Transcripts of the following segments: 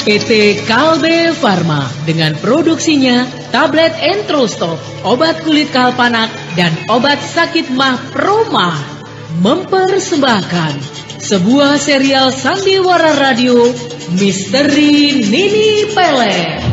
PT Kalbe Farma dengan produksinya tablet Entrostop, obat kulit kalpanak, dan obat sakit mah Proma mempersembahkan sebuah serial sandiwara radio Misteri Nini Pelet.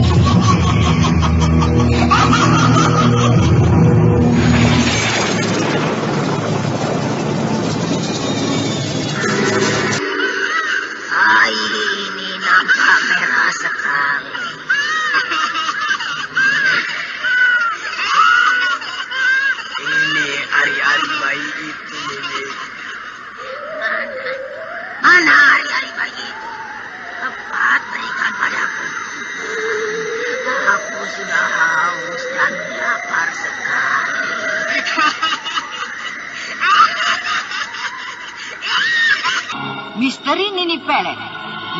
Misteri Nini Pelet.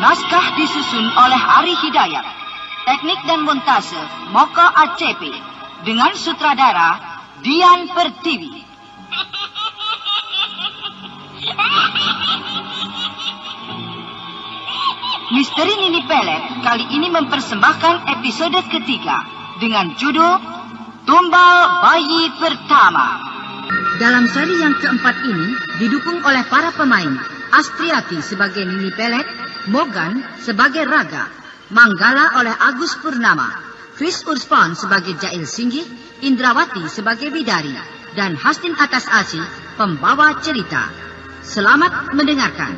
Naskah disusun oleh Ari Hidayat. Teknik dan montase Moka ACP. Dengan sutradara Dian Pertiwi. Misteri Nini Pelet kali ini mempersembahkan episode ketiga dengan judul Tumbal Bayi Pertama. Dalam seri yang keempat ini didukung oleh para pemain Astriati sebagai Nini Pelet, Mogan sebagai Raga, Manggala oleh Agus Purnama, Chris Urspon sebagai Jail Singgi, Indrawati sebagai Bidari, dan Hastin Atas Asi pembawa cerita. Selamat mendengarkan.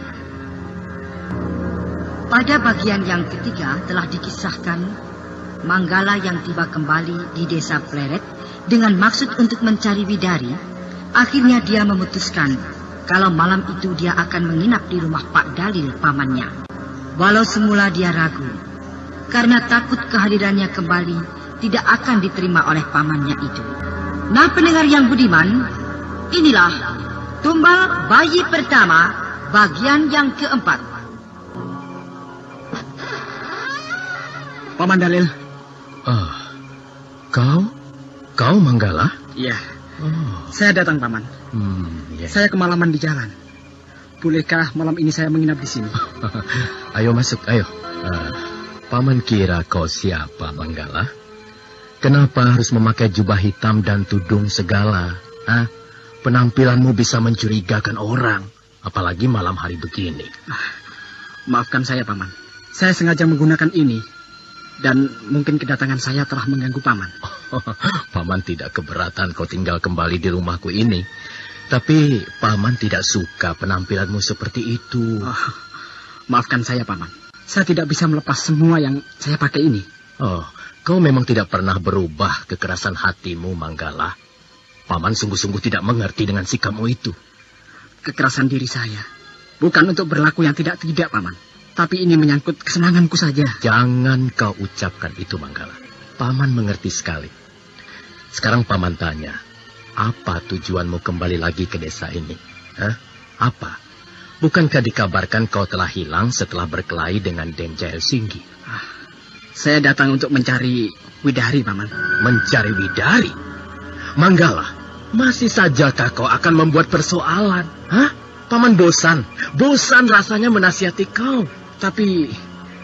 Pada bagian yang ketiga telah dikisahkan Manggala yang tiba kembali di desa Pleret dengan maksud untuk mencari Bidari. Akhirnya dia memutuskan kalau malam itu dia akan menginap di rumah Pak Dalil pamannya. Walau semula dia ragu, karena takut kehadirannya kembali tidak akan diterima oleh pamannya itu. Nah, pendengar yang budiman, inilah Tumbal Bayi Pertama, bagian yang keempat. Paman Dalil. Kau Manggala? Iya. Saya datang, Paman. Ya. Saya kemalaman di jalan. Bolehkah malam ini saya menginap di sini? Ayo masuk, ayo. Paman kira kau siapa, Manggala? Kenapa harus memakai jubah hitam dan tudung segala? Penampilanmu bisa mencurigakan orang, apalagi malam hari begini. Maafkan saya, Paman. Saya sengaja menggunakan ini. Dan mungkin kedatangan saya telah mengganggu Paman. Paman tidak keberatan kau tinggal kembali di rumahku ini. Tapi Paman tidak suka penampilanmu seperti itu. Maafkan saya, Paman. Saya tidak bisa melepas semua yang saya pakai ini. Kau memang tidak pernah berubah kekerasan hatimu, Manggala. Paman sungguh-sungguh tidak mengerti dengan sikapmu itu. Kekerasan diri saya bukan untuk berlaku yang tidak-tidak, Paman. Tapi ini menyangkut kesenanganku saja. Jangan kau ucapkan itu, Manggala. Paman mengerti sekali. Sekarang Paman tanya, apa tujuanmu kembali lagi ke desa ini? Apa? Bukankah dikabarkan kau telah hilang setelah berkelahi dengan Den Jail Singgi? Saya datang untuk mencari Widari, Paman. Mencari Widari? Manggala, masih sajakah kau akan membuat persoalan? Paman bosan rasanya menasihati kau. Tapi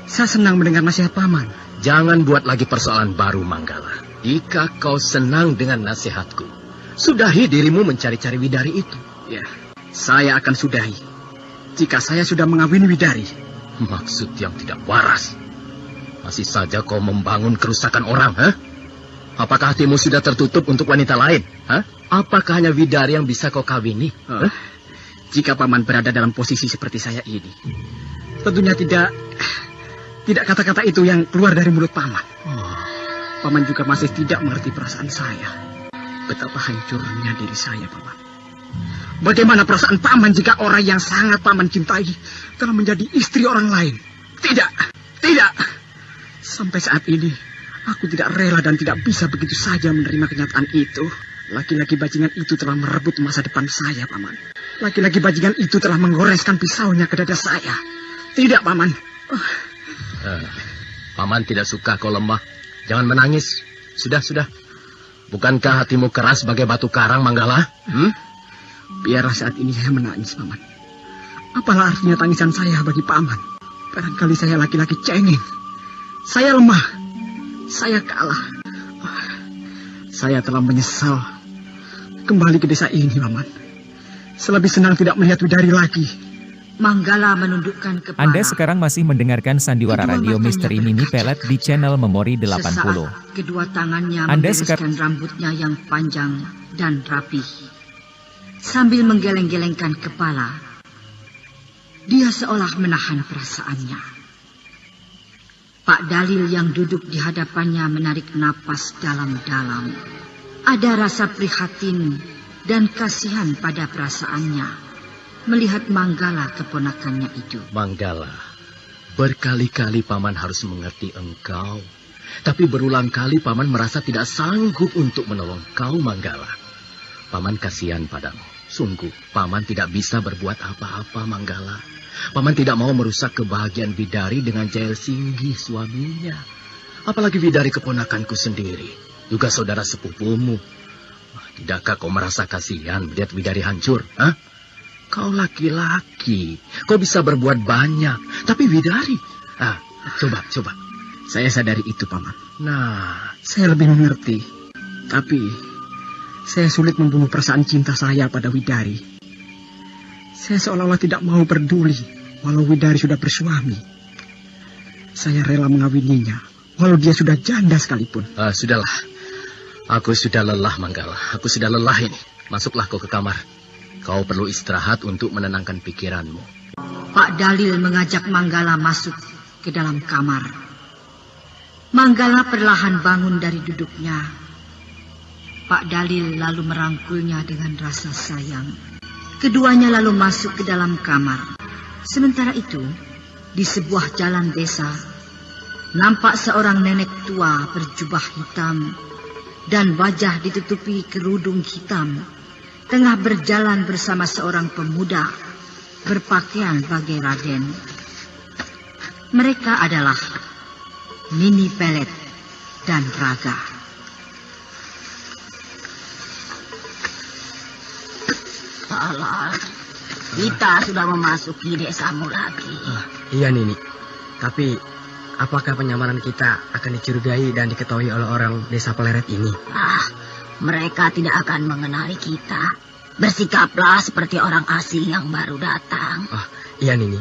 saya senang mendengar nasihat Paman. Jangan buat lagi persoalan baru, Manggala. Jika kau senang dengan nasihatku, sudahi dirimu mencari-cari Widari itu. Ya, saya akan sudahi jika saya sudah mengawini Widari. Maksud yang tidak waras. Masih saja kau membangun kerusakan orang, Apakah hatimu sudah tertutup untuk wanita lain? Apakah hanya Widari yang bisa kau kawini? Jika Paman berada dalam posisi seperti saya ini, tentunya tidak kata-kata itu yang keluar dari mulut Paman. Paman juga masih tidak mengerti perasaan saya. Betapa hancurnya diri saya, Paman. Bagaimana perasaan Paman jika orang yang sangat Paman cintai telah menjadi istri orang lain? Tidak. Sampai saat ini, aku tidak rela dan tidak bisa begitu saja menerima kenyataan itu. Laki-laki bajingan itu telah merebut masa depan saya, Paman. Laki-laki bajingan itu telah menggoreskan pisaunya ke dada saya. Tidak, Paman. Paman tidak suka kau lemah. Jangan menangis. Sudah. Bukankah hatimu keras sebagai batu karang, Manggala? Biarlah saat ini saya menangis, Paman. Apalah artinya tangisan saya bagi Paman? Barangkali saya laki-laki cengeng. Saya lemah. Saya kalah. Saya telah menyesal kembali ke desa ini, Paman. Selebih senang tidak melihat Widari lagi. Manggala menundukkan kepala. Anda sekarang masih mendengarkan sandiwara radio Misteri Mini Pelet di channel Memori 80. Sesaat, kedua tangannya Anda membereskan rambutnya yang panjang dan rapih. Sambil menggeleng-gelengkan kepala, dia seolah menahan perasaannya. Pak Dalil yang duduk di hadapannya menarik napas dalam-dalam. Ada rasa prihatin dan kasihan pada perasaannya melihat Manggala keponakannya itu. Manggala, berkali-kali Paman harus mengerti engkau. Tapi berulang kali Paman merasa tidak sanggup untuk menolong kau, Manggala. Paman kasihan padamu. Sungguh, Paman tidak bisa berbuat apa-apa, Manggala. Paman tidak mau merusak kebahagiaan Widari dengan Jael Singgi, suaminya. Apalagi Widari keponakanku sendiri, juga saudara sepupumu. Tidakkah kau merasa kasihan melihat Widari hancur? Hah? Kau laki-laki, kau bisa berbuat banyak. Tapi Widari, coba. Saya sadari itu, Paman. Nah, Saya lebih mengerti. Tapi saya sulit membunuh perasaan cinta saya pada Widari. Saya seolah-olah tidak mau peduli walau Widari sudah bersuami. Saya rela mengawininya walau dia sudah janda sekalipun. Sudahlah. Aku sudah lelah, Manggala. Aku sudah lelah ini. Masuklah kau ke kamar. Kau perlu istirahat untuk menenangkan pikiranmu. Pak Dalil mengajak Manggala masuk ke dalam kamar. Manggala perlahan bangun dari duduknya. Pak Dalil lalu merangkulnya dengan rasa sayang. Keduanya lalu masuk ke dalam kamar. Sementara itu, di sebuah jalan desa, nampak seorang nenek tua berjubah hitam dan wajah ditutupi kerudung hitam, tengah berjalan bersama seorang pemuda berpakaian bagai Raden. Mereka adalah Mini Pelet dan Raga. Alah, kita sudah memasuki desamu lagi. Iya, Nini. Tapi apakah penyamaran kita akan dicurigai dan diketahui oleh orang desa Pleret ini? Mereka tidak akan mengenali kita. Bersikaplah seperti orang asing yang baru datang. Iya, Nini.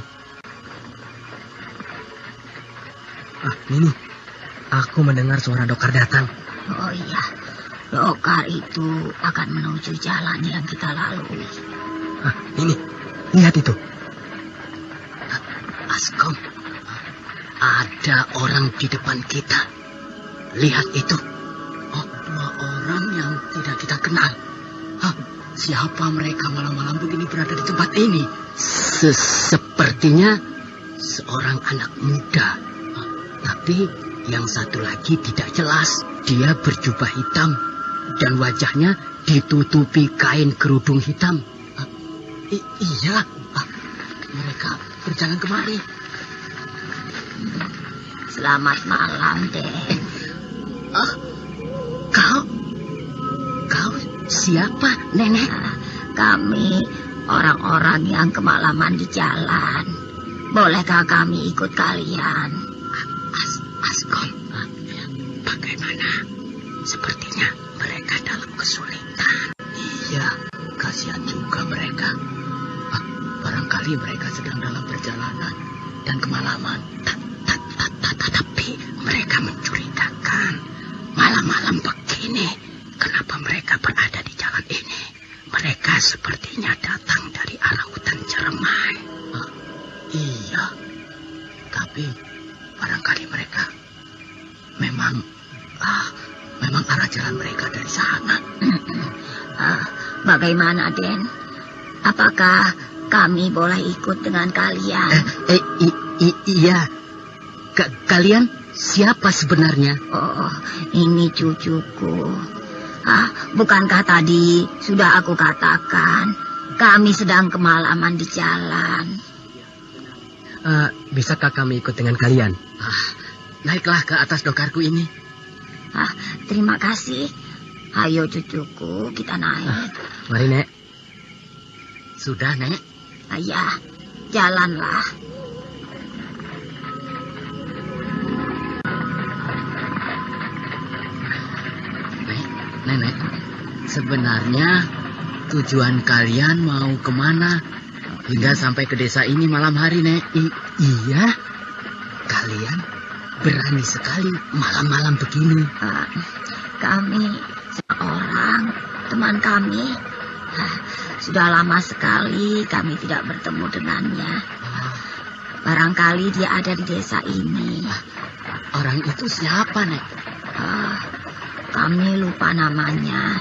Nini, aku mendengar suara Dokar datang. Oh iya, Dokar itu akan menuju jalan yang kita lalui. Nini, lihat itu. Askom, ada orang di depan kita. Lihat itu. Dua orang yang tidak kita kenal. Siapa mereka malam-malam begini berada di tempat ini? Sepertinya seorang anak muda. Tapi yang satu lagi tidak jelas. Dia berjubah hitam dan wajahnya ditutupi kain kerudung hitam. Iya, mereka berjalan kemari. Selamat malam, Den. Kau siapa, Nenek? Kami orang-orang yang kemalaman di jalan. Bolehkah kami ikut kalian? Askom, bagaimana? Sepertinya mereka dalam kesulitan. Iya, kasihan juga mereka. Barangkali mereka sedang dalam perjalanan dan kemalaman. Tapi mereka mencurigakan. Malam-malam begini, kenapa mereka berada di jalan ini? Mereka sepertinya datang dari arah hutan Ceremai. Iya, tapi barangkali mereka memang arah jalan mereka dari sana. Bagaimana, Den? Apakah kami boleh ikut dengan kalian? Iya. Kalian siapa sebenarnya? Oh, ini cucuku. Bukankah tadi sudah aku katakan kami sedang kemalaman di jalan? Bisakah kami ikut dengan kalian? Naiklah ke atas dokarku ini. Terima kasih. Ayo cucuku, kita naik. Mari, Nek. Sudah, Nek. Ya, jalanlah. Nenek, sebenarnya tujuan kalian mau kemana hingga sampai ke desa ini malam hari, Nek? Iya, kalian berani sekali malam-malam begini. Kami seorang teman kami. Sudah lama sekali kami tidak bertemu dengannya. Barangkali dia ada di desa ini. Orang itu siapa, Nek? Kami lupa namanya.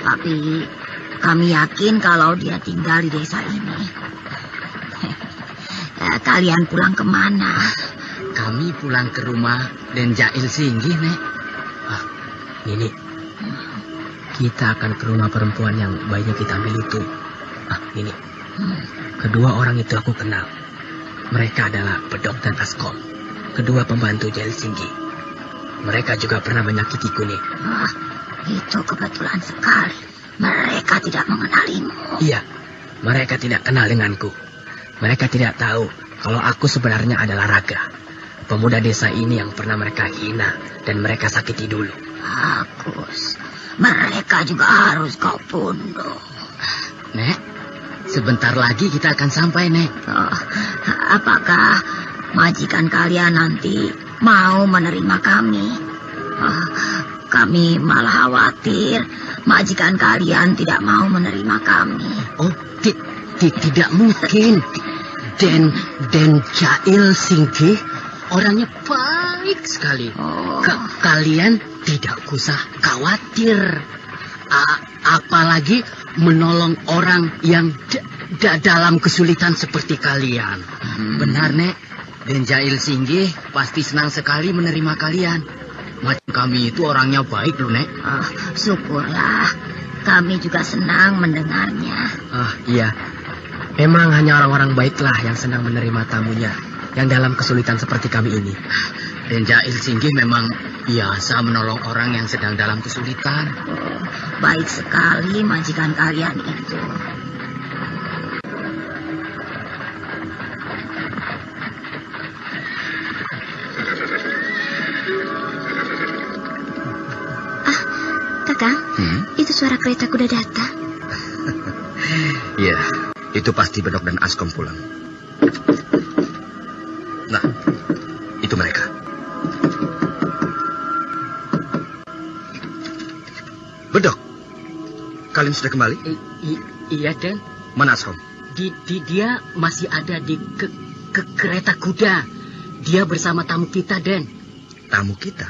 Tapi kami yakin kalau dia tinggal di desa ini. Kalian pulang kemana? Kami pulang ke rumah Den Jail Singgih, Nek. Ini. Kita akan ke rumah perempuan yang bayinya kita ambil itu. Ini. Kedua orang itu aku kenal. Mereka adalah Bedok dan Askom. Kedua pembantu Jail Singgih. Mereka juga pernah menyakitiku, nih. Itu kebetulan sekali. Mereka tidak mengenalimu. Iya, mereka tidak kenal denganku. Mereka tidak tahu kalau aku sebenarnya adalah Raga, pemuda desa ini yang pernah mereka hina dan mereka sakiti dulu. Bagus. Mereka juga harus kau bunuh. Nek, sebentar lagi kita akan sampai, Nek. Apakah majikan kalian nanti mau menerima kami? Kami malah khawatir majikan kalian tidak mau menerima kami. Oh, tidak mungkin. Den Jail Singgih orangnya baik sekali. Kalian tidak usah khawatir. Apalagi menolong orang yang dalam kesulitan seperti kalian. Benar, Nek. Den Jail Singgih pasti senang sekali menerima kalian. Macam kami itu orangnya baik loh, Nek. Syukurlah. Kami juga senang mendengarnya. Iya. Memang hanya orang-orang baiklah yang senang menerima tamunya yang dalam kesulitan seperti kami ini. Den Jail Singgih memang biasa menolong orang yang sedang dalam kesulitan. Baik sekali majikan kalian itu. Kakang, itu suara kereta kuda datang. Iya, itu pasti Bedok dan Askom pulang. Nah, itu mereka. Bedok, kalian sudah kembali? Iya, Den. Mana Askom? Dia masih ada di kereta kuda. Dia bersama tamu kita, Den. Tamu kita?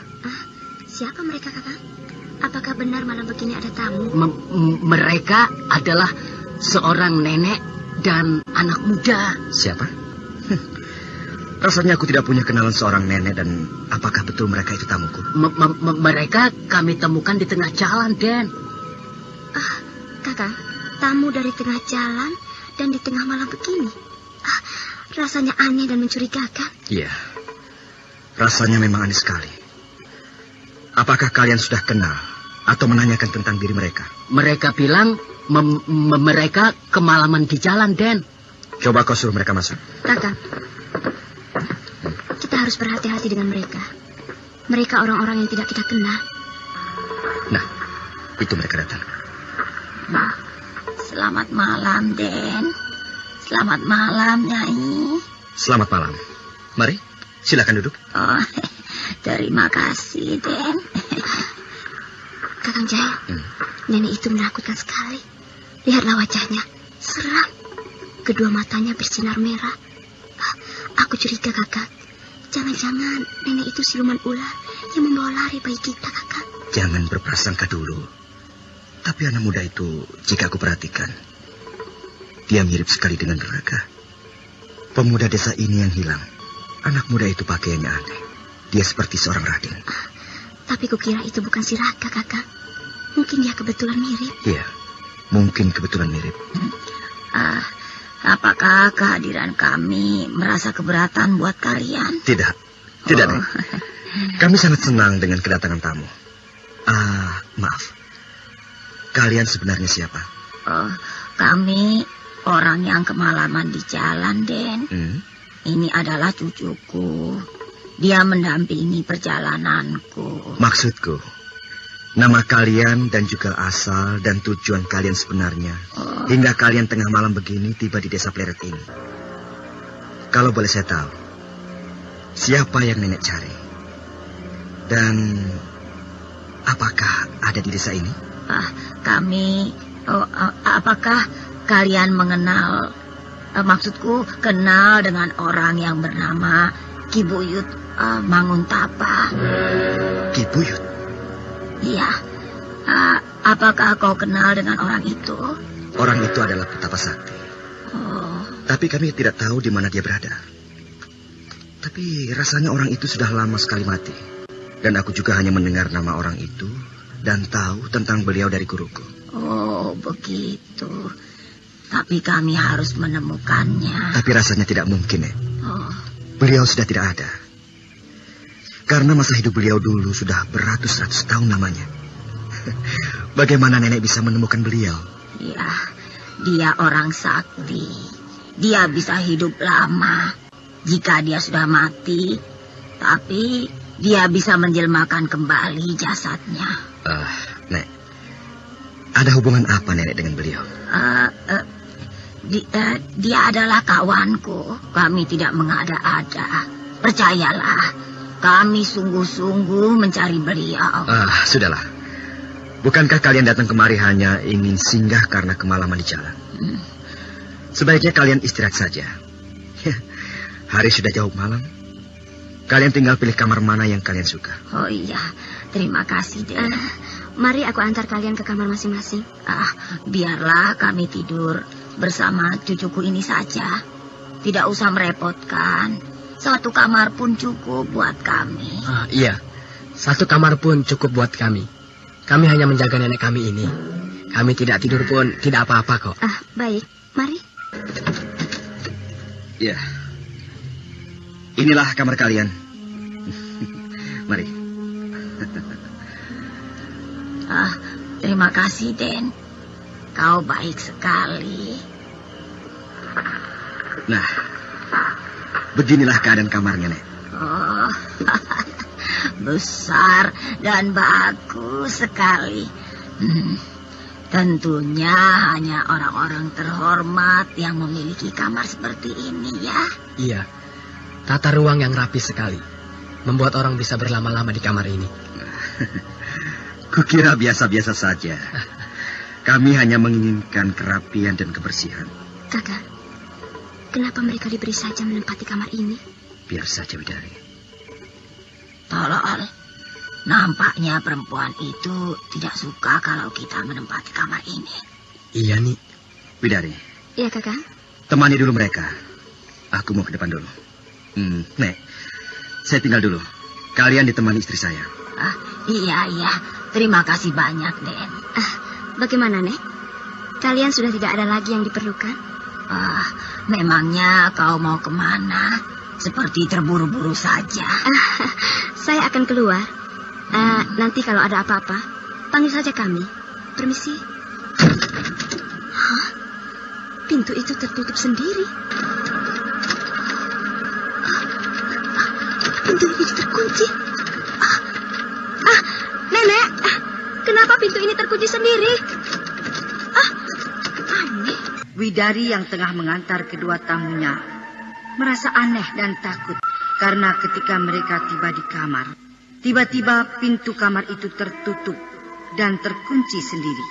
Siapa mereka, Kakang? Apakah benar malam begini ada tamu? Mereka adalah seorang nenek dan anak muda. Siapa? Rasanya aku tidak punya kenalan seorang nenek, dan apakah betul mereka itu tamuku? Mereka kami temukan di tengah jalan, Den. Kakang, tamu dari tengah jalan dan di tengah malam begini. Rasanya aneh dan mencurigakan. Iya, rasanya memang aneh sekali. Apakah kalian sudah kenal atau menanyakan tentang diri mereka? Mereka bilang mereka kemalaman di jalan, Den. Coba kau suruh mereka masuk. Kakang, kita harus berhati-hati dengan mereka. Mereka orang-orang yang tidak kita kenal. Nah, itu mereka datang. Selamat malam, Den. Selamat malam, Nyai. Selamat malam. Mari, silakan duduk. Terima kasih, Den. Kakang Jaya, nenek itu menakutkan sekali. Lihatlah wajahnya, seram. Kedua matanya bersinar merah. Aku curiga, Kakak. Jangan-jangan nenek itu siluman ular yang membawa lari bayi kita, Kakak. Jangan berprasangka dulu. Tapi anak muda itu, jika aku perhatikan, dia mirip sekali dengan Raga. Pemuda desa ini yang hilang. Anak muda itu pakaiannya aneh. Dia seperti seorang raden. Tapi kukira itu bukan si Raga, Kakak. Mungkin dia kebetulan mirip. Iya, mungkin kebetulan mirip. Apakah kehadiran kami merasa keberatan buat kalian? Tidak, Nek. Kami sangat senang dengan kedatangan tamu. Maaf. Kalian sebenarnya siapa? Kami orang yang kemalaman di jalan, Den. Ini adalah cucuku. Dia mendampingi perjalananku. Maksudku, Nama kalian dan juga asal dan tujuan kalian sebenarnya. Hingga kalian tengah malam begini tiba di desa Pleret ini. Kalau boleh saya tahu, siapa yang nenek cari? Dan apakah ada di desa ini? Apakah kalian mengenal, maksudku kenal dengan orang yang bernama Ki Buyut Manguntapa? Ki Buyut? Iya. Apakah kau kenal dengan orang itu? Orang itu adalah Petapa Sakti. Tapi kami tidak tahu di mana dia berada. Tapi rasanya orang itu sudah lama sekali mati. Dan aku juga hanya mendengar nama orang itu dan tahu tentang beliau dari guruku. Oh, begitu. Tapi kami harus menemukannya. Tapi rasanya tidak mungkin, Nek. Beliau sudah tidak ada. Karena masa hidup beliau dulu sudah beratus-ratus tahun lamanya. Bagaimana nenek bisa menemukan beliau? Ya, dia orang sakti. Dia bisa hidup lama. Jika dia sudah mati, tapi dia bisa menjelmakan kembali jasadnya. Nek, ada hubungan apa nenek dengan beliau? Dia adalah kawanku. Kami tidak mengada-ada. Percayalah, kami sungguh-sungguh mencari beliau. Sudahlah. Bukankah kalian datang kemari hanya ingin singgah karena kemalaman di jalan? Sebaiknya kalian istirahat saja. Hari sudah jauh malam. Kalian tinggal pilih kamar mana yang kalian suka. Oh iya, terima kasih, Den. Mari aku antar kalian ke kamar masing-masing. Biarlah kami tidur bersama cucuku ini saja. Tidak usah merepotkan. Satu kamar pun cukup buat kami. Iya, satu kamar pun cukup buat kami. Kami hanya menjaga nenek kami ini. Kami tidak tidur pun tidak apa-apa kok. Baik, mari. Ya, inilah kamar kalian. Mari. Terima kasih, Den. Kau baik sekali. Nah, beginilah keadaan kamarnya, Nek. Besar dan bagus sekali. Tentunya hanya orang-orang terhormat yang memiliki kamar seperti ini, ya. Iya, tata ruang yang rapi sekali. Membuat orang bisa berlama-lama di kamar ini. Kukira biasa-biasa saja. Kami hanya menginginkan kerapian dan kebersihan. Kakak, kenapa mereka diberi saja menempati kamar ini? Biar saja, Widari. Tolol, nampaknya perempuan itu tidak suka kalau kita menempati kamar ini. Iya, nih. Widari. Iya, Kakak. Temani dulu mereka. Aku mau ke depan dulu. Nek, saya tinggal dulu. Kalian ditemani istri saya. Iya. Terima kasih banyak, Den. Bagaimana, Nek? Kalian sudah tidak ada lagi yang diperlukan? Memangnya kau mau kemana? Seperti terburu-buru saja. Saya akan keluar. Nanti kalau ada apa-apa, panggil saja kami. Permisi. Pintu itu tertutup sendiri. Pintu ini terkunci. Nenek, kenapa pintu ini terkunci sendiri? Aneh. Widari yang tengah mengantar kedua tamunya merasa aneh dan takut karena ketika mereka tiba di kamar, tiba-tiba pintu kamar itu tertutup dan terkunci sendiri.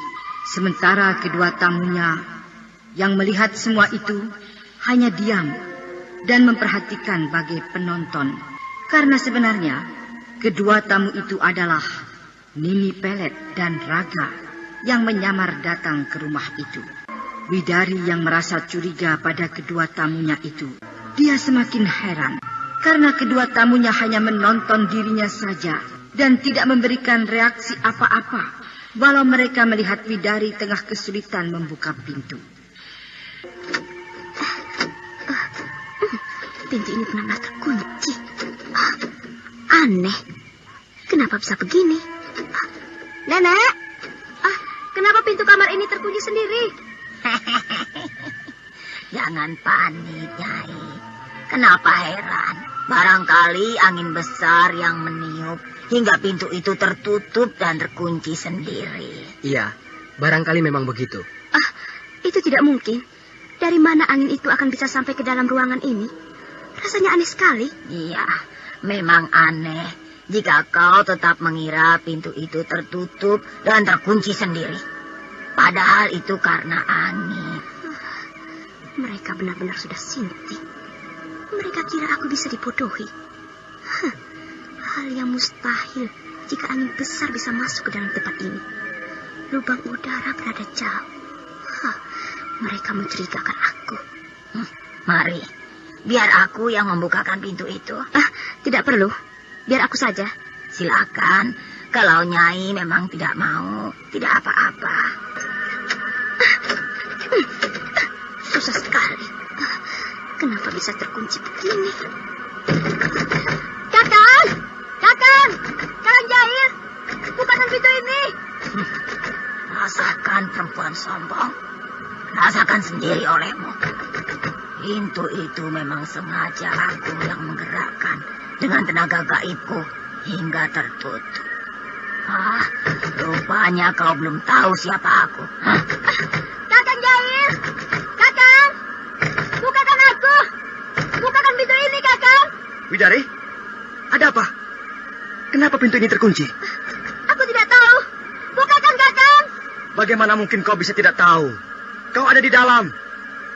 Sementara kedua tamunya yang melihat semua itu hanya diam dan memperhatikan bagai penonton. Karena sebenarnya kedua tamu itu adalah Nini Pelet dan Raga yang menyamar datang ke rumah itu. Widari yang merasa curiga pada kedua tamunya itu, dia semakin heran karena kedua tamunya hanya menonton dirinya saja dan tidak memberikan reaksi apa-apa walau mereka melihat Widari tengah kesulitan membuka pintu. Pintu ini benar-benar terkunci. Aneh. Kenapa bisa begini? Nenek, kenapa pintu kamar ini terkunci sendiri? Jangan panik, Nyai. Kenapa heran? Barangkali angin besar yang meniup hingga pintu itu tertutup dan terkunci sendiri. Iya, barangkali memang begitu. Itu tidak mungkin. Dari mana angin itu akan bisa sampai ke dalam ruangan ini? Rasanya aneh sekali. Iya, memang aneh jika kau tetap mengira pintu itu tertutup dan terkunci sendiri. Padahal itu karena angin. Mereka benar-benar sudah sinting. Mereka kira aku bisa dibodohi. Hal yang mustahil jika angin besar bisa masuk ke dalam tempat ini. Lubang udara berada jauh. Mereka mencurigakan aku. Mari, biar aku yang membukakan pintu itu. Tidak perlu. Biar aku saja. Silakan. Kalau Nyai memang tidak mau, tidak apa-apa. Susah sekali. Kenapa bisa terkunci begini? Kakang! Kakang! Kakang Jair! Bukakan pintu ini! Rasakan perempuan sombong. Rasakan sendiri olehmu. Pintu itu memang sengaja aku yang menggerakkan dengan tenaga gaibku hingga tertutup. Rupanya kau belum tahu siapa aku. Kakang Jair! Kakang! Bukakan aku! Bukakan pintu ini, Kakang! Widari, ada apa? Kenapa pintu ini terkunci? Aku tidak tahu. Bukakan, Kakang! Bagaimana mungkin kau bisa tidak tahu? Kau ada di dalam.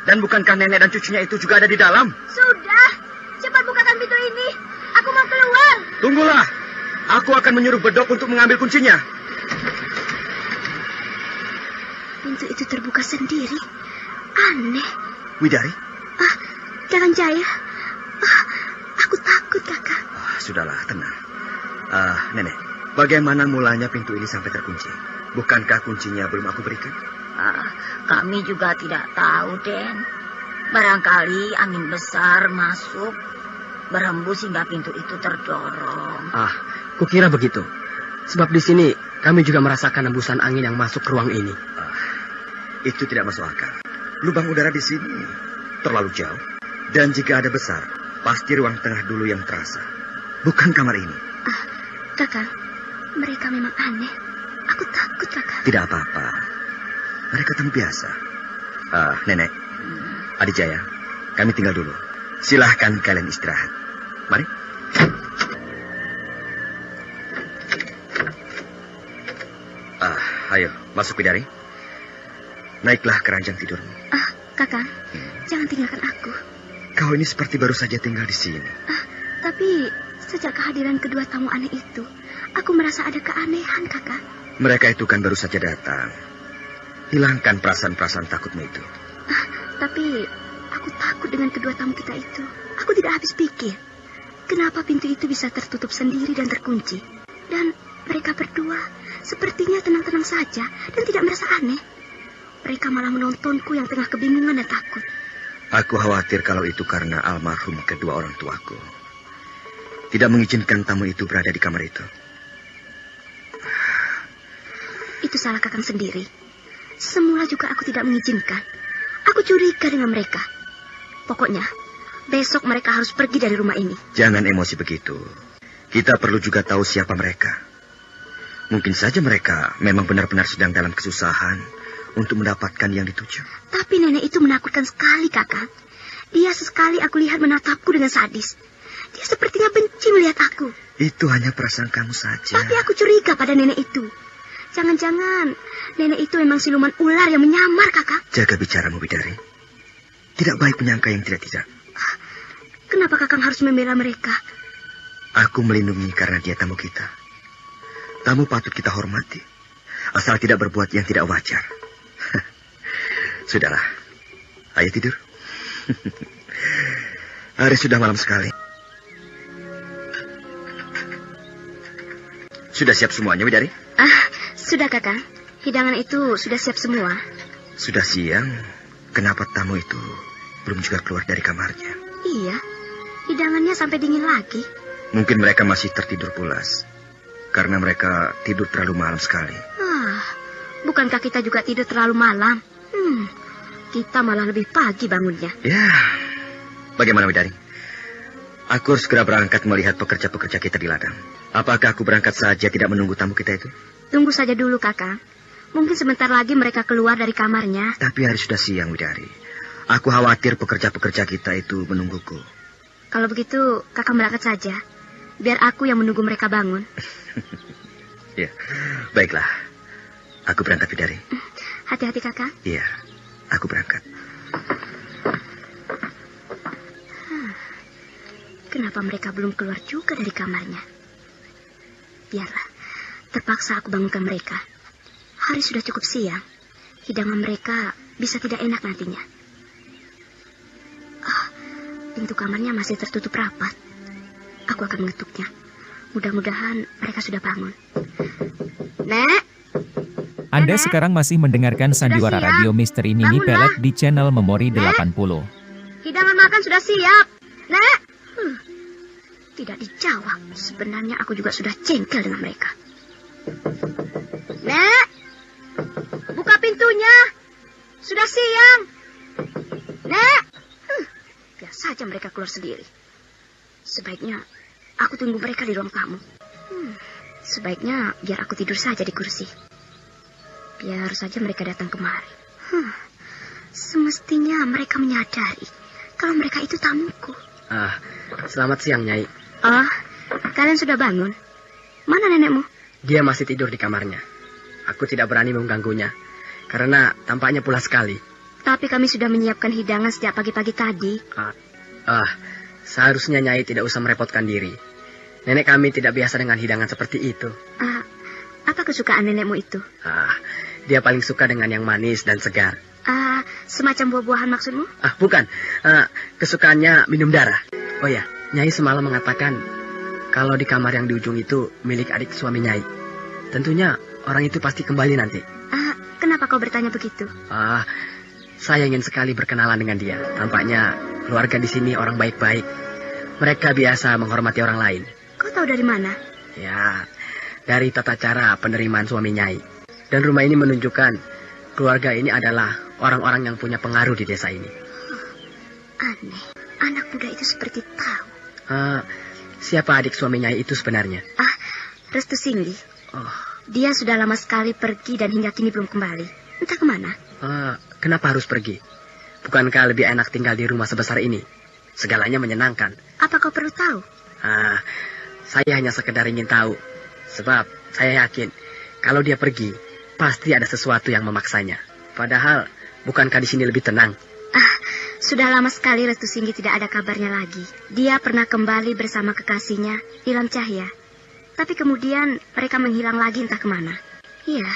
Dan bukankah nenek dan cucunya itu juga ada di dalam? Sudah. Cepat bukakan pintu ini. Aku mau keluar. Tunggulah. Aku akan menyuruh bedok untuk mengambil kuncinya. Pintu itu terbuka sendiri. Aneh. Widari? Kakang Jaya. Aku takut, Kakak. Sudahlah, tenang. Nenek, bagaimana mulanya pintu ini sampai terkunci? Bukankah kuncinya belum aku berikan? Kami juga tidak tahu, Den. Barangkali angin besar masuk, berhembus hingga pintu itu terdorong. Kukira begitu. Sebab di sini kami juga merasakan hembusan angin yang masuk ke ruang ini. Itu tidak masuk akal. Lubang udara di sini terlalu jauh. Dan jika ada besar, pasti ruang tengah dulu yang terasa. Bukan kamar ini. Kakak, mereka memang aneh. Aku takut, Kakak. Tidak apa-apa. Mereka tamu biasa. Nenek, Adijaya, kami tinggal dulu. Silahkan kalian istirahat. Mari. Ayo, masuk Widari. Naiklah ke ranjang tidurmu. Kakak, jangan tinggalkan aku. Kau ini seperti baru saja tinggal di sini. Tapi sejak kehadiran kedua tamu aneh itu, aku merasa ada keanehan, Kakak. Mereka itu kan baru saja datang. Hilangkan perasaan-perasaan takutmu itu. Tapi aku takut dengan kedua tamu kita itu. Aku tidak habis pikir. Kenapa pintu itu bisa tertutup sendiri dan terkunci? Dan mereka berdua sepertinya tenang-tenang saja dan tidak merasa aneh. Mereka malah menontonku yang tengah kebingungan dan takut. Aku khawatir kalau itu karena almarhum kedua orang tuaku. Tidak mengizinkan tamu itu berada di kamar itu. Itu salah Kakang sendiri. Semula juga aku tidak mengizinkan. Aku curiga dengan mereka. Pokoknya, besok mereka harus pergi dari rumah ini. Jangan emosi begitu. Kita perlu juga tahu siapa mereka. Mungkin saja mereka memang benar-benar sedang dalam kesusahan untuk mendapatkan yang dituju. Tapi nenek itu menakutkan sekali, Kakak. Dia sesekali aku lihat menatapku dengan sadis. Dia sepertinya benci melihat aku. Itu hanya perasaan kamu saja. Tapi aku curiga pada nenek itu. Jangan-jangan nenek itu memang siluman ular yang menyamar, Kakak. Jaga bicaramu, Widari. Tidak baik menyangka yang tidak-tidak. Kenapa Kakang harus membela mereka? Aku melindungi karena dia tamu kita. Tamu patut kita hormati. Asal tidak berbuat yang tidak wajar. Sudahlah. Ayo tidur. Hari sudah malam sekali. Sudah siap semuanya, Widari? Sudah, Kakang. Hidangan itu sudah siap semua. Sudah siang. Kenapa tamu itu belum juga keluar dari kamarnya? Iya. Hidangannya sampai dingin lagi. Mungkin mereka masih tertidur pulas. Karena mereka tidur terlalu malam sekali. Bukankah kita juga tidur terlalu malam? Kita malah lebih pagi bangunnya. Ya. Bagaimana, Widari? Aku harus segera berangkat melihat pekerja-pekerja kita di ladang. Apakah aku berangkat saja tidak menunggu tamu kita itu? Tunggu saja dulu, Kakang. Mungkin sebentar lagi mereka keluar dari kamarnya. Tapi hari sudah siang, Widari. Aku khawatir pekerja-pekerja kita itu menungguku. Kalau begitu, Kakang berangkat saja. Biar aku yang menunggu mereka bangun. Ya, baiklah. Aku berangkat, Widari. Hati-hati, Kakang. Iya, aku berangkat. Kenapa mereka belum keluar juga dari kamarnya? Biarlah, terpaksa aku bangunkan mereka. Hari sudah cukup siang. Hidangan mereka bisa tidak enak nantinya. Pintu kamarnya masih tertutup rapat. Aku akan mengetuknya. Mudah-mudahan mereka sudah bangun. Nek! Anda sekarang masih mendengarkan sandiwara radio Misteri Mini Pelet di channel Memori 80. Hidangan makan sudah siap. Nek! Tidak dijawab. Sebenarnya aku juga sudah jengkel dengan mereka. Nek! Buka pintunya. Sudah siang. Nek! Biar saja mereka keluar sendiri. Sebaiknya aku tunggu mereka di ruang tamu. Sebaiknya biar aku tidur saja di kursi. Biar saja mereka datang kemari. Semestinya mereka menyadari kalau mereka itu tamuku. Selamat siang, Nyai. Kalian sudah bangun? Mana nenekmu? Dia masih tidur di kamarnya. Aku tidak berani mengganggunya, karena tampaknya pulas sekali. Tapi kami sudah menyiapkan hidangan sejak pagi-pagi tadi. Seharusnya Nyai tidak usah merepotkan diri. Nenek kami tidak biasa dengan hidangan seperti itu. Apa kesukaan nenekmu itu? Dia paling suka dengan yang manis dan segar. Semacam buah-buahan maksudmu? Bukan. Kesukaannya minum darah. Oh ya, Nyai semalam mengatakan kalau di kamar yang di ujung itu milik adik suami Nyai. Tentunya orang itu pasti kembali nanti. Kenapa kau bertanya begitu? Saya ingin sekali berkenalan dengan dia. Tampaknya keluarga di sini orang baik-baik. Mereka biasa menghormati orang lain. Kau tahu dari mana? Ya, dari tata cara penerimaan suami Nyai. Dan rumah ini menunjukkan keluarga ini adalah orang-orang yang punya pengaruh di desa ini. Aneh, anak muda itu seperti tahu. Siapa adik suami Nyai itu sebenarnya? Restu Singgi. Dia sudah lama sekali pergi dan hingga kini belum kembali. Entah kemana. Kenapa harus pergi? Bukankah lebih enak tinggal di rumah sebesar ini? Segalanya menyenangkan. Apa kau perlu tahu? Saya hanya sekedar ingin tahu. Sebab saya yakin kalau dia pergi, pasti ada sesuatu yang memaksanya. Padahal, bukankah di sini lebih tenang? Sudah lama sekali Restu Singgi tidak ada kabarnya lagi. Dia pernah kembali bersama kekasihnya, Ilam Cahya. Tapi kemudian mereka menghilang lagi entah kemana. Iya,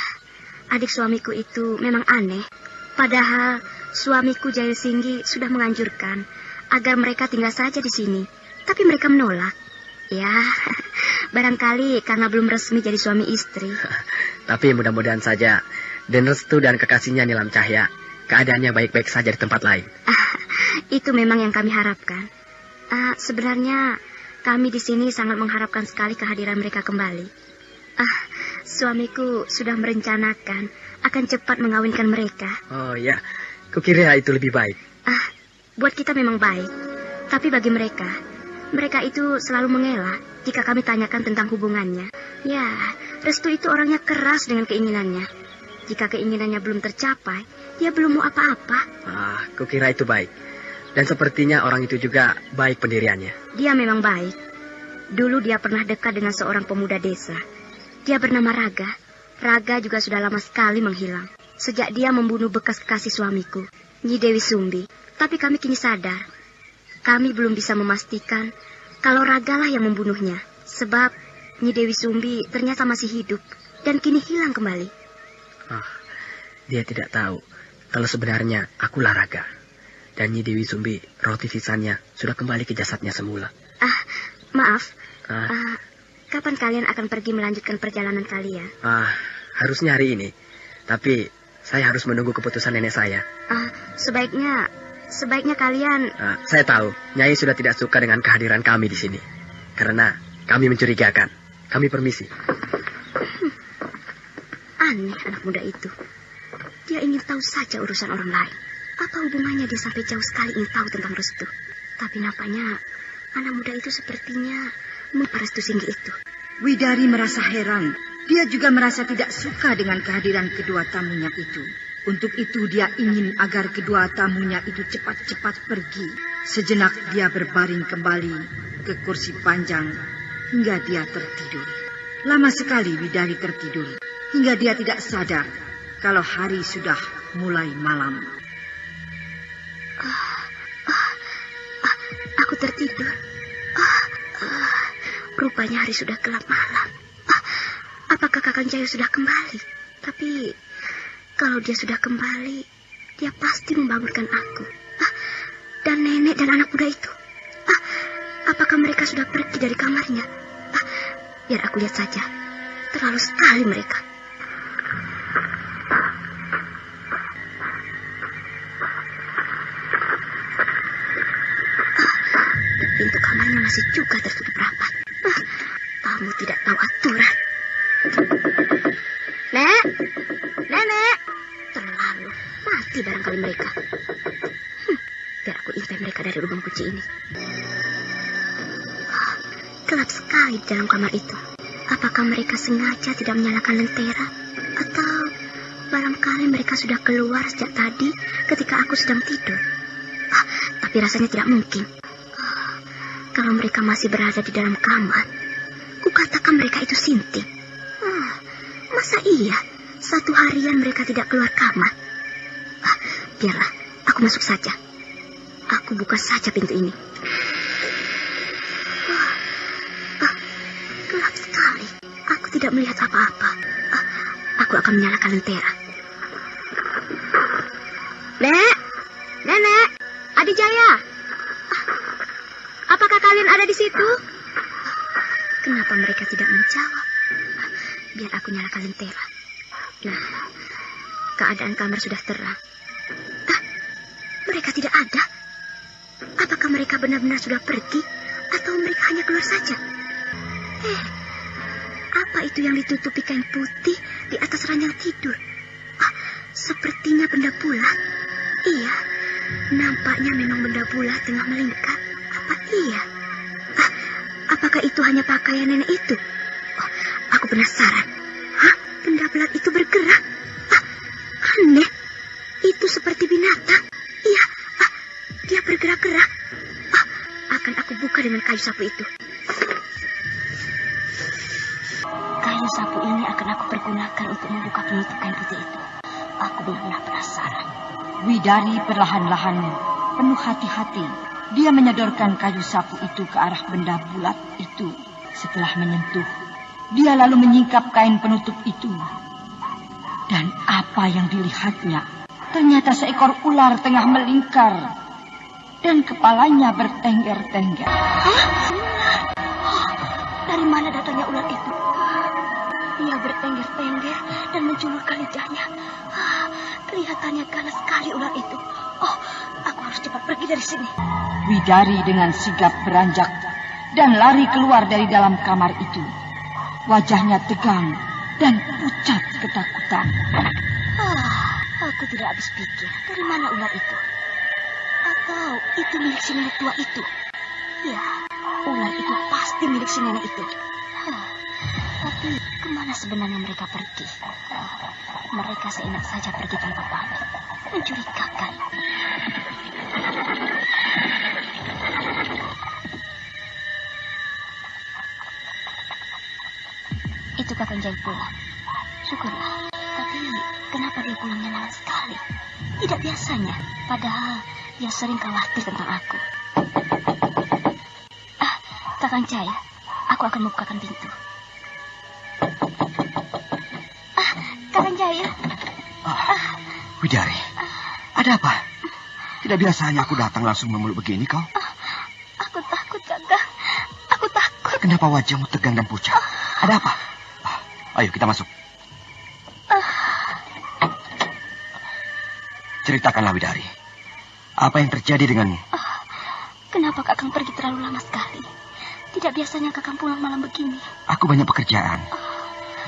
adik suamiku itu memang aneh. Padahal suamiku Jaya Singgi sudah menganjurkan agar mereka tinggal saja di sini. Tapi mereka menolak. Ya, barangkali karena belum resmi jadi suami istri. Tapi mudah-mudahan saja Den Restu dan kekasihnya Nilam Cahya keadaannya baik-baik saja di tempat lain. Itu memang yang kami harapkan. Sebenarnya kami di sini sangat mengharapkan sekali kehadiran mereka kembali. Suamiku sudah merencanakan akan cepat mengawinkan mereka. Oh ya, kukira itu lebih baik. Buat kita memang baik. Tapi bagi mereka itu selalu mengelak jika kami tanyakan tentang hubungannya. Ya, Restu itu orangnya keras dengan keinginannya. Jika keinginannya belum tercapai, dia belum mau apa-apa. Kukira itu baik. Dan sepertinya orang itu juga baik pendiriannya. Dia memang baik. Dulu dia pernah dekat dengan seorang pemuda desa. Dia bernama Raga. Raga juga sudah lama sekali menghilang. Sejak dia membunuh bekas kekasih suamiku, Nyi Dewi Sumbi. Tapi kami kini sadar. Kami belum bisa memastikan kalau Raga lah yang membunuhnya. Sebab Nyi Dewi Sumbi ternyata masih hidup dan kini hilang kembali. Dia tidak tahu kalau sebenarnya akulah Raga. Dan Nyi Dewi Sumbi, roti sisanya sudah kembali ke jasadnya semula. Maaf. Kapan kalian akan pergi melanjutkan perjalanan kalian? Harusnya hari ini. Tapi saya harus menunggu keputusan nenek saya. Sebaiknya kalian... Saya tahu, Nyai sudah tidak suka dengan kehadiran kami di sini. Karena kami mencurigakan. Kami permisi. Aneh anak muda itu. Dia ingin tahu saja urusan orang lain. Apa hubungannya dia sampai jauh sekali ingin tahu tentang Restu? Tapi nampaknya anak muda itu sepertinya Restu Singgi itu. Widari merasa heran. Dia juga merasa tidak suka dengan kehadiran kedua tamunya itu. Untuk itu dia ingin agar kedua tamunya itu cepat-cepat pergi. Sejenak dia berbaring kembali ke kursi panjang hingga dia tertidur. Lama sekali Widari tertidur hingga dia tidak sadar kalau hari sudah mulai malam. Aku tertidur. Rupanya hari sudah gelap malam. Apakah Kakang Jaya sudah kembali? Tapi kalau dia sudah kembali, dia pasti membangunkan aku. Dan nenek dan anak muda itu. Apakah mereka sudah pergi dari kamarnya? Biar aku lihat saja. Terlalu sekali mereka. Pintu kamarnya masih juga tertutup rapat. Kamu tidak tahu aturan. Nek, nenek. Terlalu mati barangkali mereka. Biar aku intai mereka dari lubang kunci ini. Gelap sekali di dalam kamar itu. Apakah mereka sengaja tidak menyalakan lentera? Atau barangkali mereka sudah keluar sejak tadi ketika aku sedang tidur? Tapi rasanya tidak mungkin. Kalau mereka masih berada di dalam kamar, kukatakan mereka itu sinting. Masa iya satu harian mereka tidak keluar kamar? Biarlah, aku masuk saja. Aku buka saja pintu ini. Gelap sekali. Aku tidak melihat apa-apa. Aku akan menyalakan lentera. Nek, nenek, Adijaya. Apakah kalian ada di situ? Kenapa mereka tidak menjawab? Biar aku nyalakan lentera. Nah, keadaan kamar sudah terang. Mereka tidak ada. Apakah mereka benar-benar sudah pergi? Atau mereka hanya keluar saja? Apa itu yang ditutupi kain putih di atas ranjang tidur? Sepertinya benda bulat. Iya, nampaknya memang benda bulat tengah melingkar. Apa iya? Apakah itu hanya pakaian nenek itu? Aku penasaran. Benda bulat itu bergerak. Aneh. Itu seperti binatang. Iya, dia bergerak-gerak. Akan aku buka dengan kayu sapu itu. Kayu sapu ini akan aku pergunakan untuk membuka penutup kain putih itu. Aku benar-benar penasaran. Widari perlahan-lahan, penuh hati-hati, dia menyodorkan kayu sapu itu ke arah benda bulat itu. Setelah menyentuh, dia lalu menyingkap kain penutup itu. Dan apa yang dilihatnya? Ternyata seekor ular tengah melingkar. Dan kepalanya bertengger-tengger. Dari mana datangnya ular itu? Dia bertengger-tengger dan menjulurkan lidahnya. Kelihatannya ganas sekali ular itu. Aku harus cepat pergi dari sini. Widari dengan sigap beranjak dan lari keluar dari dalam kamar itu. Wajahnya tegang dan pucat ketakutan. Aku tidak habis pikir. Dari mana ular itu? Atau itu milik si nenek tua itu? Ya, ular itu pasti milik si nenek itu. Tapi kemana sebenarnya mereka pergi? Mereka seenak saja pergi tanpa pamit. Mencurigakan. Itu Kakang Jaya pulang. Syukurlah. Tapi kenapa dia pulangnya malam sekali? Tidak biasanya. Padahal dia sering khawatir tentang aku. Kakang Jaya, aku akan membukakan pintu. Kakang Jaya. Widari, ada apa? Tidak biasanya aku datang langsung memeluk begini kau. Aku takut, Kakang. Aku takut. Kenapa wajahmu tegang dan pucat? Ada apa? Ayo kita masuk. Ceritakanlah Widari. Apa yang terjadi denganmu? Kenapa Kakang pergi terlalu lama sekali? Tidak biasanya Kakang pulang malam begini. Aku banyak pekerjaan.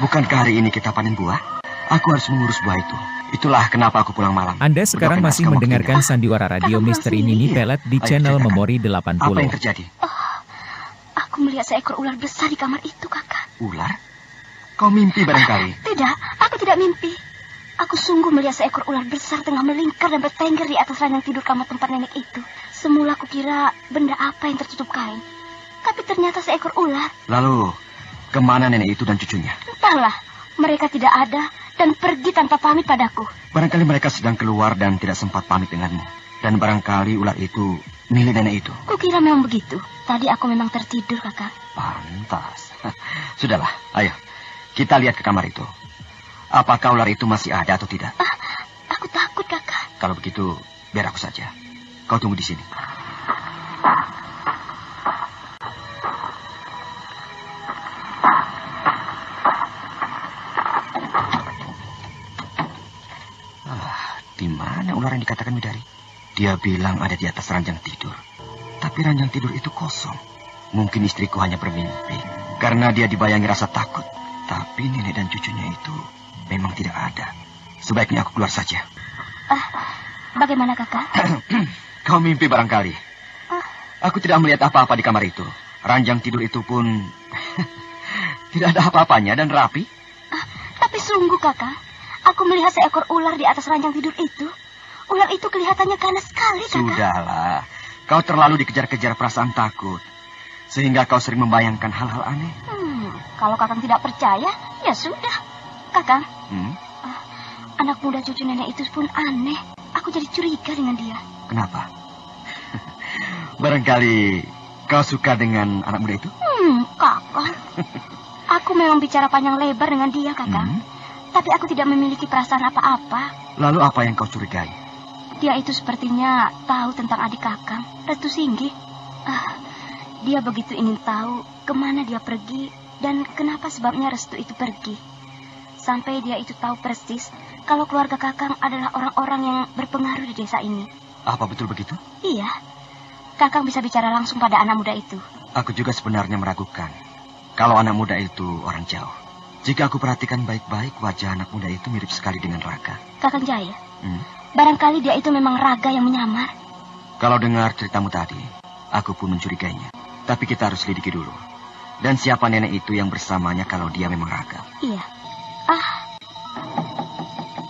Bukankah hari ini kita panen buah? Aku harus mengurus buah itu. Itulah kenapa aku pulang malam. Anda sekarang masih mendengarkan sandiwara radio Misteri Nini Pelet di channel Memori 80. Apa yang terjadi? Aku melihat seekor ular besar di kamar itu, Kakak. Ular? Kau mimpi barangkali? Tidak, aku tidak mimpi. Aku sungguh melihat seekor ular besar tengah melingkar dan bertengger di atas ranjang tidur kamar tempat nenek itu. Semula aku kira benda apa yang tertutup kain. Tapi ternyata seekor ular. Lalu, kemana nenek itu dan cucunya? Entahlah, mereka tidak ada dan pergi tanpa pamit padaku. Barangkali mereka sedang keluar dan tidak sempat pamit denganmu. Dan barangkali ular itu milik nenek itu. Kukira memang begitu. Tadi aku memang tertidur, Kakak. Pantas. Sudahlah, ayo. Kita lihat ke kamar itu. Apakah ular itu masih ada atau tidak? Aku takut, Kakak. Kalau begitu, biar aku saja. Kau tunggu di sini. Di mana ular yang dikatakan Widari? Dia bilang ada di atas ranjang tidur. Tapi ranjang tidur itu kosong. Mungkin istriku hanya bermimpi. Karena dia dibayangi rasa takut. Tapi nenek dan cucunya itu memang tidak ada. Sebaiknya aku keluar saja. Bagaimana, Kakak? Kau mimpi barangkali. Aku tidak melihat apa-apa di kamar itu. Ranjang tidur itu pun tidak ada apa-apanya dan rapi. Tapi sungguh, Kakak. Aku melihat seekor ular di atas ranjang tidur itu. Ular itu kelihatannya ganas sekali, Kakak. Sudahlah. Kau terlalu dikejar-kejar perasaan takut. Sehingga kau sering membayangkan hal-hal aneh. Kalau Kakang tidak percaya, ya sudah. Kakang, anak muda cucu nenek itu pun aneh. Aku jadi curiga dengan dia. Kenapa? Barangkali kau suka dengan anak muda itu? Kakang. Aku memang bicara panjang lebar dengan dia, Kakang. Tapi aku tidak memiliki perasaan apa-apa. Lalu apa yang kau curigai? Dia itu sepertinya tahu tentang adik Kakang, Restu Singgih. Dia begitu ingin tahu kemana dia pergi dan kenapa sebabnya Restu itu pergi. Sampai dia itu tahu persis kalau keluarga Kakang adalah orang-orang yang berpengaruh di desa ini. Apa betul begitu? Iya. Kakang bisa bicara langsung pada anak muda itu. Aku juga sebenarnya meragukan kalau anak muda itu orang jauh. Jika aku perhatikan baik-baik, wajah anak muda itu mirip sekali dengan Raka. Kakang Jaya, barangkali dia itu memang Raga yang menyamar. Kalau dengar ceritamu tadi, aku pun mencurigainya. Tapi kita harus selidiki dulu. Dan siapa nenek itu yang bersamanya kalau dia memang Raka? Iya.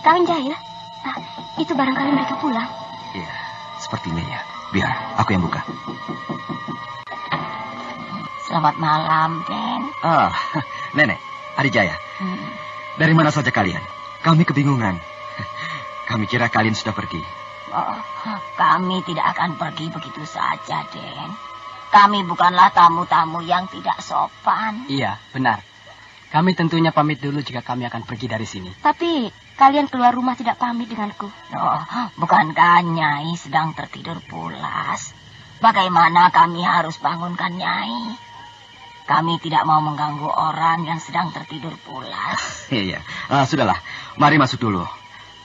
Kakang Jaya, itu barangkali mereka pulang. Iya, sepertinya ya. Biar aku yang buka. Selamat malam, Den. Nenek. Adi Jaya, dari mana saja kalian? Kami kebingungan. Kami kira kalian sudah pergi. Kami tidak akan pergi begitu saja, Den. Kami bukanlah tamu-tamu yang tidak sopan. Iya, benar. Kami tentunya pamit dulu jika kami akan pergi dari sini. Tapi kalian keluar rumah tidak pamit denganku. Bukankah Nyai sedang tertidur pulas? Bagaimana kami harus bangunkan Nyai? Kami tidak mau mengganggu orang yang sedang tertidur pulas. Iya, sudahlah. Mari masuk dulu.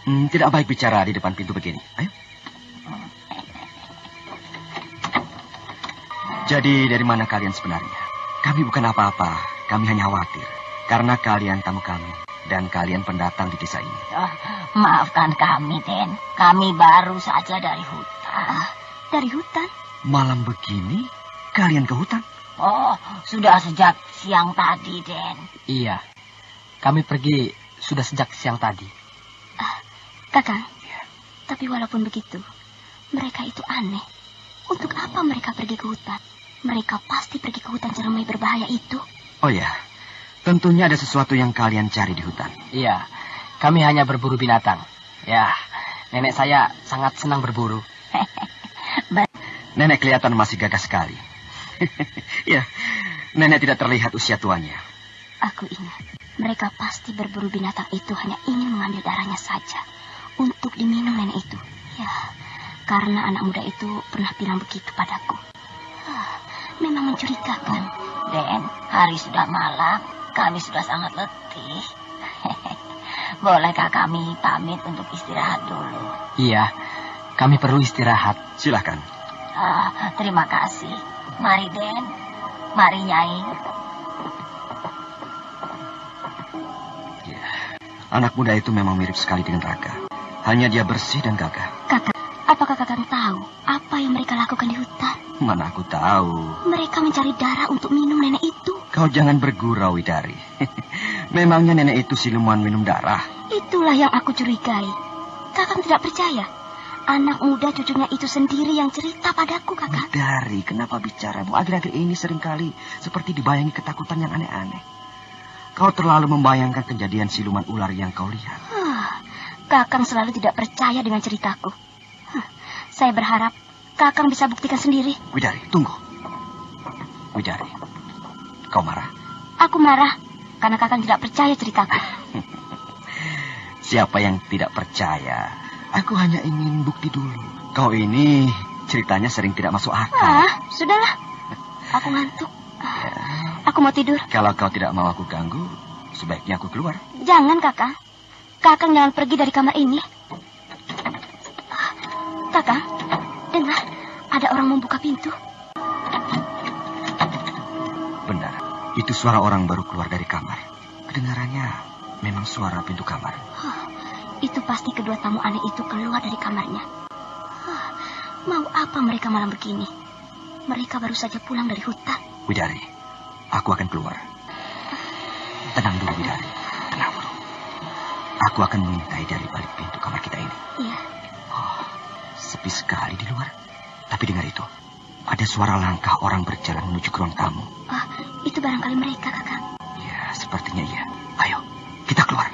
Tidak baik bicara di depan pintu begini. Ayo. Jadi dari mana kalian sebenarnya? Kami bukan apa-apa. Kami hanya khawatir. Karena kalian tamu kami. Dan kalian pendatang di desa ini. Maafkan kami, Den. Kami baru saja dari hutan. Dari hutan? Malam begini, kalian ke hutan? Sudah sejak siang tadi, Den. Iya, kami pergi sudah sejak siang tadi. Kakang, tapi walaupun begitu, mereka itu aneh. Untuk apa mereka pergi ke hutan? Mereka pasti pergi ke hutan Ciremai berbahaya itu. Oh ya, tentunya ada sesuatu yang kalian cari di hutan. Iya, kami hanya berburu binatang. Ya, nenek saya sangat senang berburu. Nenek kelihatan masih gagah sekali. Ya, nenek tidak terlihat usia tuanya. Aku ingat, mereka pasti berburu binatang itu hanya ingin mengambil darahnya saja untuk diminum nenek itu. Ya, karena anak muda itu pernah bilang begitu padaku. Memang mencurigakan. Den, hari sudah malam, kami sudah sangat letih. Bolehkah kami pamit untuk istirahat dulu? Iya, kami perlu istirahat. Silakan. Terima kasih. Mari, Den. Mari, Nyai. Ya, anak muda itu memang mirip sekali dengan Raka. Hanya dia bersih dan gagah. Kakak, apakah kakak tahu apa yang mereka lakukan di hutan? Mana aku tahu. Mereka mencari darah untuk minum nenek itu. Kau jangan bergurau, Widari. Memangnya nenek itu siluman minum darah? Itulah yang aku curigai. Kakang tidak percaya? Anak muda cucunya itu sendiri yang cerita padaku, Kakang. Widari, kenapa bicaramu akhir-akhir ini seringkali seperti dibayangi ketakutan yang aneh-aneh. Kau terlalu membayangkan kejadian siluman ular yang kau lihat. Kakang selalu tidak percaya dengan ceritaku. Saya berharap Kakang bisa buktikan sendiri. Widari, tunggu. Widari, kau marah? Aku marah karena Kakang tidak percaya ceritaku. Siapa yang tidak percaya? Aku hanya ingin bukti dulu. Kau ini ceritanya sering tidak masuk akal. Sudahlah. Aku ngantuk. Aku mau tidur. Kalau kau tidak mau aku ganggu, sebaiknya aku keluar. Jangan, Kakang. Kakang jangan pergi dari kamar ini. Kakang, dengar. Ada orang membuka pintu. Benar. Itu suara orang baru keluar dari kamar. Kedengarannya memang suara pintu kamar. Itu pasti kedua tamu aneh itu keluar dari kamarnya. Mau apa mereka malam begini? Mereka baru saja pulang dari hutan. Widari, aku akan keluar. Tenang dulu, Widari. Tenang dulu. Aku akan mengintai dari balik pintu kamar kita ini. Iya. Sepi sekali di luar. Tapi dengar itu. Ada suara langkah orang berjalan menuju ke ruang tamu. Itu barangkali mereka, Kakang. Ya, sepertinya iya. Ayo, kita keluar.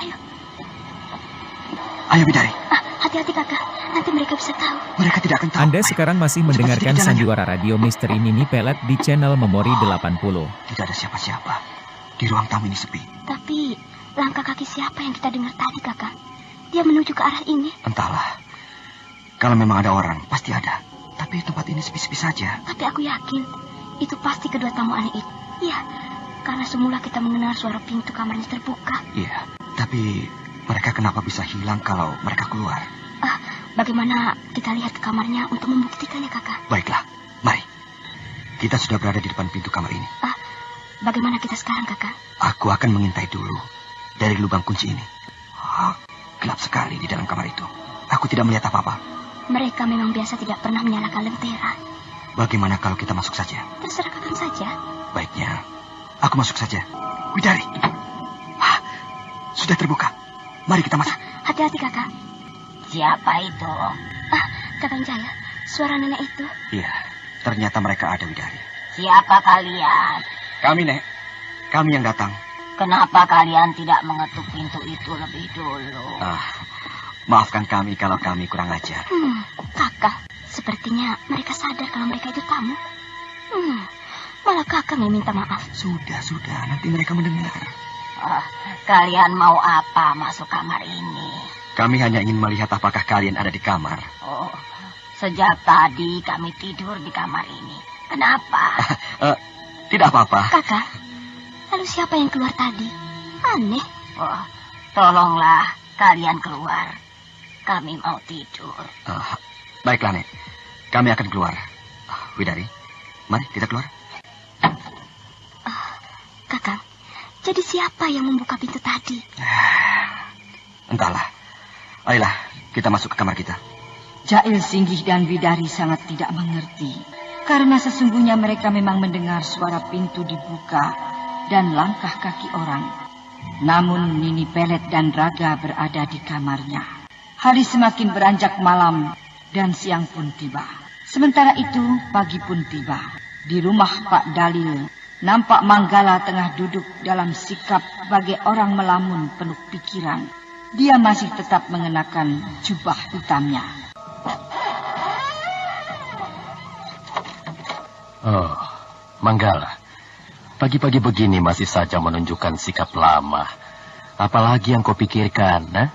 Ayo, Widari. Hati-hati, Kakak. Nanti mereka bisa tahu. Mereka tidak akan tahu. Anda sekarang masih mendengarkan Sandiwara Radio Misteri Nini Pelet di channel Memori 80. Tidak ada siapa-siapa. Di ruang tamu ini sepi. Tapi langkah kaki siapa yang kita dengar tadi, Kakak? Dia menuju ke arah ini. Entahlah. Kalau memang ada orang, pasti ada. Tapi tempat ini sepi-sepi saja. Tapi aku yakin itu pasti kedua tamu aneh itu. Iya, karena semula kita mendengar suara pintu kamarnya terbuka. Iya, tapi mereka kenapa bisa hilang kalau mereka keluar? Bagaimana kita lihat ke kamarnya untuk membuktikannya, Kakak? Baiklah, mari. Kita sudah berada di depan pintu kamar ini. Bagaimana kita sekarang, Kakak? Aku akan mengintai dulu dari lubang kunci ini. Gelap sekali di dalam kamar itu. Aku tidak melihat apa-apa. Mereka memang biasa tidak pernah menyalakan lentera. Bagaimana kalau kita masuk saja? Terserah Kakang saja. Baiknya, aku masuk saja. Widari, sudah terbuka. Mari kita masuk. Hati-hati, Kakak. Siapa itu? Kakang Jaya, suara nenek itu. Iya, ternyata mereka ada, Widari. Siapa kalian? Kami, Nek. Kami yang datang. Kenapa kalian tidak mengetuk pintu itu lebih dulu? Maafkan kami kalau kami kurang ajar. Kakak, sepertinya mereka sadar kalau mereka itu tamu. Malah Kakak yang minta maaf. Sudah. Nanti mereka mendengar. Kalian mau apa masuk kamar ini? Kami hanya ingin melihat apakah kalian ada di kamar. Sejak tadi kami tidur di kamar ini. Kenapa? Tidak apa-apa. Kakak, lalu siapa yang keluar tadi? Aneh. Tolonglah kalian keluar. Kami mau tidur. Baiklah, Nek. Kami akan keluar. Widari, mari kita keluar. Kakak, jadi siapa yang membuka pintu tadi? Entahlah. Ayolah, kita masuk ke kamar kita. Jail Singgih dan Widari sangat tidak mengerti. Karena sesungguhnya mereka memang mendengar suara pintu dibuka dan langkah kaki orang. Namun Nini Pelet dan Raga berada di kamarnya. Hari semakin beranjak malam dan siang pun tiba. Sementara itu pagi pun tiba. Di rumah Pak Dalil, nampak Manggala tengah duduk dalam sikap bagai orang melamun penuh pikiran. Dia masih tetap mengenakan jubah hitamnya. Manggala, pagi-pagi begini masih saja menunjukkan sikap lama. Apalagi yang kau pikirkan,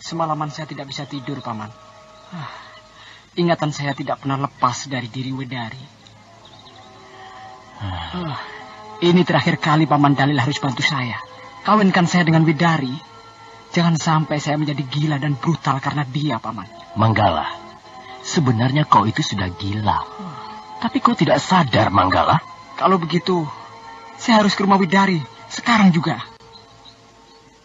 Semalaman saya tidak bisa tidur, Paman. Ingatan saya tidak pernah lepas dari diri Widari. Ini terakhir kali Paman Dalil harus bantu saya. Kawinkan saya dengan Widari. Jangan sampai saya menjadi gila dan brutal karena dia, Paman. Manggala, sebenarnya kau itu sudah gila. Tapi kau tidak sadar, Manggala. Kalau begitu, saya harus ke rumah Widari. Sekarang juga.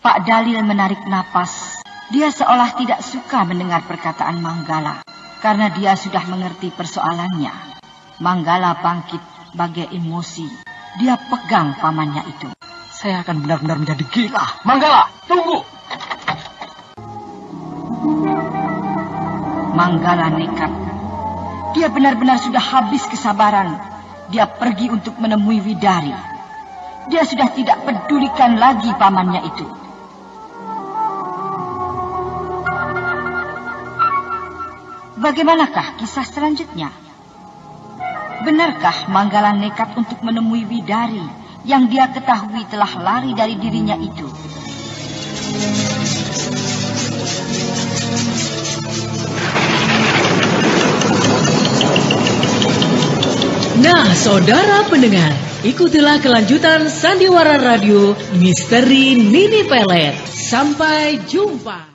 Pak Dalil menarik napas. Dia seolah tidak suka mendengar perkataan Manggala. Karena dia sudah mengerti persoalannya. Manggala bangkit bagai emosi. Dia pegang pamannya itu. Saya akan benar-benar menjadi gila. Manggala, tunggu! Manggala nekat. Dia benar-benar sudah habis kesabaran. Dia pergi untuk menemui Widari. Dia sudah tidak pedulikan lagi pamannya itu. Bagaimanakah kisah selanjutnya? Benarkah Manggala nekat untuk menemui Widari yang dia ketahui telah lari dari dirinya itu? Nah, saudara pendengar, ikutilah kelanjutan Sandiwara Radio Misteri Nini Pelet. Sampai jumpa.